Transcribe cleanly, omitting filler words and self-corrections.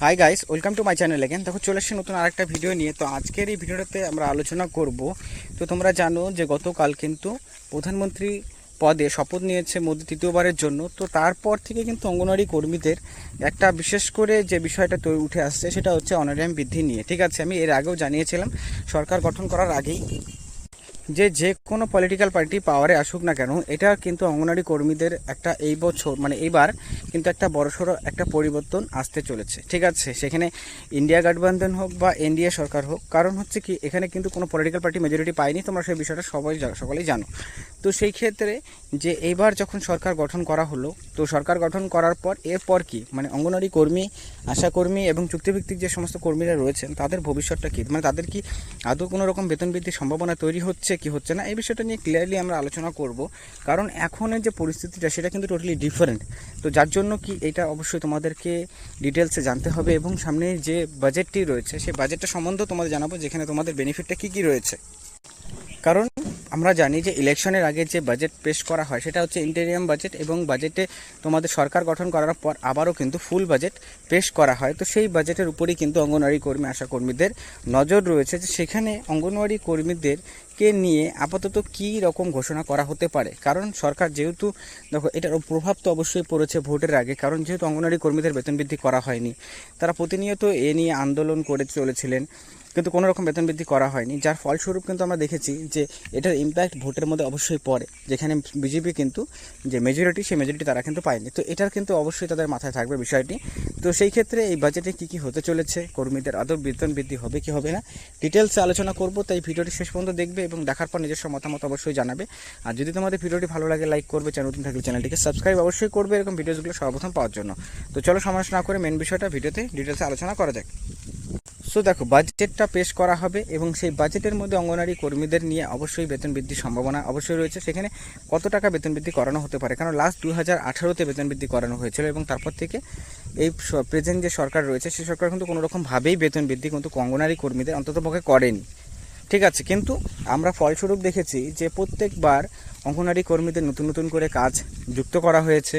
Hi guys, welcome to my channel again. দেখো চলে এসেছি নতুন আরেকটা ভিডিও নিয়ে। তো আজকের এই ভিডিওটাতে আমরা আলোচনা করব। তো তোমরা জানো যে গতকাল কিন্তু প্রধানমন্ত্রী পদে শপথ নিয়েছে মোদি তৃতীয়বারের জন্য। তো তারপর থেকে কিন্তু অঙ্গনওয়াড়ি কর্মীদের একটা বিশেষ করে যে বিষয়টা উঠে আসছে সেটা হচ্ছে অনারিয়াম বৃদ্ধি নিয়ে। ঠিক আছে, আমি এর আগেও জানিয়েছিলাম সরকার গঠন করার আগেই যে কোনো পলিটিক্যাল পার্টি পাওয়ারে আসুক না কেন, এটা কিন্তু অঙ্গনওয়াড়ি কর্মীদের একটা এই বছর এইবার কিন্তু একটা বড়সড় একটা পরিবর্তন আসতে চলেছে। ঠিক আছে, সেখানে ইন্ডিয়া গঠবন্ধন হোক বা এনডিএ সরকার হোক, কারণ হচ্ছে কি এখানে কিন্তু কোনো পলিটিক্যাল পার্টি মেজরিটি পায়নি, তোমরা সেই বিষয়টা সকলেই জানো। তো সেই ক্ষেত্রে যে এইবার যখন সরকার গঠন করা হলো, তো সরকার গঠন করার পর এরপর কি অঙ্গনওয়াড়ি কর্মী, আশাকর্মী এবং চুক্তিভিত্তিক যে সমস্ত কর্মীরা রয়েছেন তাদের ভবিষ্যৎটা কী, তাদের কি আদৌ কোনো রকম বেতন বৃদ্ধির সম্ভাবনা তৈরি হচ্ছে কি হচ্ছে না, এই বিষয়টা নিয়ে ক্লিয়ারলি আমরা আলোচনা করব। কারণ এখনের যে পরিস্থিতিটা সেটা কিন্তু টোটালি ডিফারেন্ট। তো যার জন্য কি এটা অবশ্যই তোমাদেরকে ডিটেলসে জানতে হবে এবং সামনে যে বাজেটটি রয়েছে সেই বাজেটটা সম্বন্ধেও তোমাদের জানাবো, যেখানে তোমাদের বেনিফিটটা কী কী রয়েছে। কারণ আমরা জানি যে ইলেকশনের আগে যে বাজেট পেশ করা হয় সেটা হচ্ছে ইন্টেরিয়াম বাজেট, এবং বাজেটে তোমাদের সরকার গঠন করার পর আবারও কিন্তু ফুল বাজেট পেশ করা হয়। তো সেই বাজেটের উপরেই কিন্তু অঙ্গনওয়াড়ি কর্মী, আশা কর্মীদের নজর রয়েছে যে সেখানে অঙ্গনওয়াড়ি কর্মীদেরকে নিয়ে আপাতত কী রকম ঘোষণা করা হতে পারে। কারণ সরকার যেহেতু, দেখো এটার প্রভাব তো অবশ্যই পড়েছে ভোটের আগে, কারণ যেহেতু অঙ্গনওয়াড়ি কর্মীদের বেতন বৃদ্ধি করা হয়নি, তারা প্রতিনিয়ত এ নিয়ে আন্দোলন করে চলেছিলেন, কিন্তু কোনো রকম বেতন বৃদ্ধি করা হয়নি, যার ফলস্বরূপ কিন্তু আমরা দেখেছি যে এটার ইম্প্যাক্ট ভোটের মধ্যে অবশ্যই পড়ে, যেখানে বিজেপি কিন্তু যে মেজরিটি সেই মেজরিটি তারা কিন্তু পায়নি। তো এটার কিন্তু অবশ্যই তাদের মাথায় থাকবে বিষয়টি। তো সেই ক্ষেত্রে এই বাজেটে কী কী হতে চলেছে, কর্মীদের আদৌ বেতন বৃদ্ধি হবে কি হবে না, ডিটেলসে আলোচনা করব। তাই ভিডিওটি শেষ পর্যন্ত দেখবে এবং দেখার পর নিজস্ব মতামত অবশ্যই জানাবে। আর যদি তোমাদের ভিডিওটি ভালো লাগে লাইক করবে, চ্যানেল নতুন থাকলে চ্যানেলটিকে সাবস্ক্রাইব অবশ্যই করবে এরকম ভিডিওগুলো সর্বপ্রথম পাওয়ার জন্য। তো চলো সময় না করে মেন বিষয়টা ভিডিওতে ডিটেলসে আলোচনা করা যাক। সো দেখো, বাজেটটা পেশ করা হবে এবং সেই বাজেটের মধ্যে অঙ্গনওয়াড়ি কর্মীদের নিয়ে অবশ্যই বেতন বৃদ্ধির সম্ভাবনা অবশ্যই রয়েছে। সেখানে কত টাকা বেতন বৃদ্ধি করানো হতে পারে, কারণ লাস্ট 2018-তে বেতন বৃদ্ধি করানো হয়েছিল এবং তারপর থেকে এই প্রেজেন্ট যে সরকার রয়েছে সেই সরকার কিন্তু কোনোরকমভাবেই বেতন বৃদ্ধি কিন্তু অঙ্গনওয়াড়ি কর্মীদের অন্ততপক্ষে করেনি। ঠিক আছে, কিন্তু আমরা ফলস্বরূপ দেখেছি যে প্রত্যেকবার অঙ্গনওয়াড়ি কর্মীদের নতুন নতুন করে কাজ যুক্ত করা হয়েছে